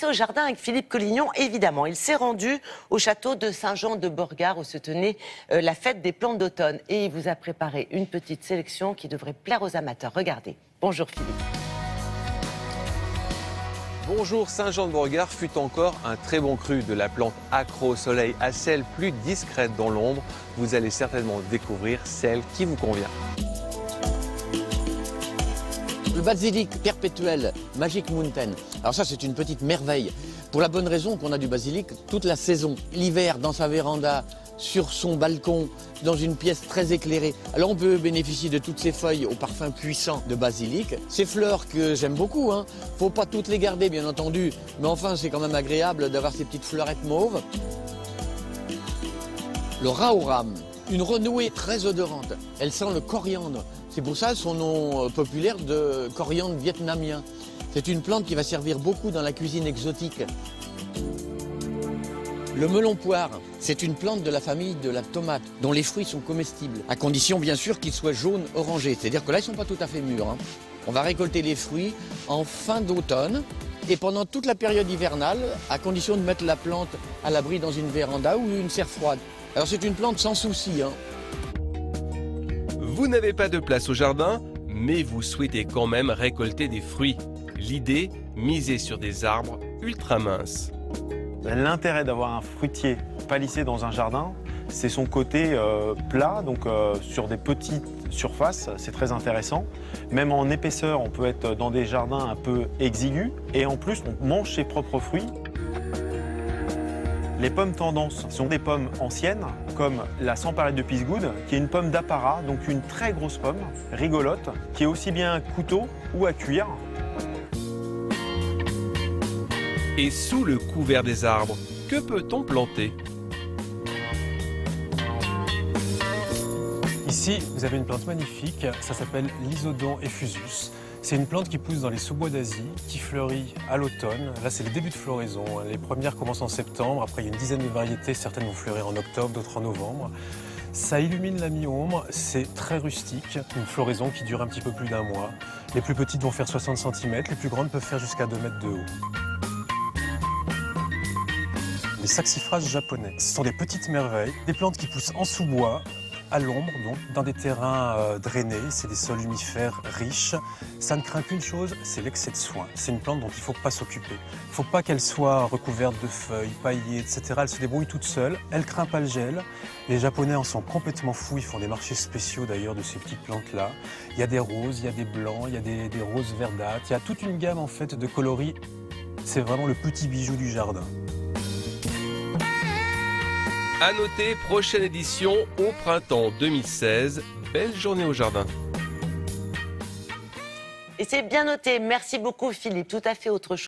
Au jardin avec Philippe Collignon, évidemment. Il s'est rendu au château de Saint-Jean-de-Borgard où se tenait la fête des plantes d'automne. Et il vous a préparé une petite sélection qui devrait plaire aux amateurs. Regardez. Bonjour Philippe. Bonjour, Saint-Jean-de-Borgard fut encore un très bon cru de la plante accro au soleil à celle plus discrète dans l'ombre. Vous allez certainement découvrir celle qui vous convient. Le basilic perpétuel Magic Mountain. Alors ça, c'est une petite merveille. Pour la bonne raison qu'on a du basilic toute la saison. L'hiver, dans sa véranda, sur son balcon, dans une pièce très éclairée. Alors on peut bénéficier de toutes ces feuilles au parfum puissant de basilic. Ces fleurs que j'aime beaucoup, faut pas toutes les garder bien entendu, mais enfin c'est quand même agréable d'avoir ces petites fleurettes mauves. Le raoram, une renouée très odorante. Elle sent le coriandre. C'est pour ça son nom populaire de coriandre vietnamien. C'est une plante qui va servir beaucoup dans la cuisine exotique. Le melon poire, c'est une plante de la famille de la tomate, dont les fruits sont comestibles, à condition bien sûr qu'ils soient jaunes orangés. C'est-à-dire que là, ils ne sont pas tout à fait mûrs. On va récolter les fruits en fin d'automne et pendant toute la période hivernale, à condition de mettre la plante à l'abri dans une véranda ou une serre froide. Alors c'est une plante sans souci. Vous n'avez pas de place au jardin, mais vous souhaitez quand même récolter des fruits. L'idée, miser sur des arbres ultra minces. L'intérêt d'avoir un fruitier palissé dans un jardin, c'est son côté plat, donc sur des petites surfaces, c'est très intéressant. Même en épaisseur, on peut être dans des jardins un peu exigus et en plus, on mange ses propres fruits. Les pommes tendance sont des pommes anciennes, comme la Sanspareil de Pisgood, qui est une pomme d'apparat, donc une très grosse pomme, rigolote, qui est aussi bien à couteau ou à cuire. Et sous le couvert des arbres, que peut-on planter? Ici, vous avez une plante magnifique, ça s'appelle l'Isodon effusus. C'est une plante qui pousse dans les sous-bois d'Asie, qui fleurit à l'automne. Là, c'est le début de floraison. Les premières commencent en septembre. Après, il y a une dizaine de variétés. Certaines vont fleurir en octobre, d'autres en novembre. Ça illumine la mi-ombre. C'est très rustique. Une floraison qui dure un petit peu plus d'un mois. Les plus petites vont faire 60 cm. Les plus grandes peuvent faire jusqu'à 2 mètres de haut. Les saxifrages japonais. Ce sont des petites merveilles. Des plantes qui poussent en sous-bois, à l'ombre, donc dans des terrains drainés, c'est des sols humifères riches. Ça ne craint qu'une chose, c'est l'excès de soin. C'est une plante dont il ne faut pas s'occuper. Il ne faut pas qu'elle soit recouverte de feuilles, paillées, etc. Elle se débrouille toute seule, elle craint pas le gel. Les Japonais en sont complètement fous, ils font des marchés spéciaux d'ailleurs de ces petites plantes-là. Il y a des roses, il y a des blancs, il y a des roses verdâtres, il y a toute une gamme en fait de coloris. C'est vraiment le petit bijou du jardin. À noter, prochaine édition au printemps 2016. Belle journée au jardin. Et c'est bien noté. Merci beaucoup Philippe. Tout à fait autre chose.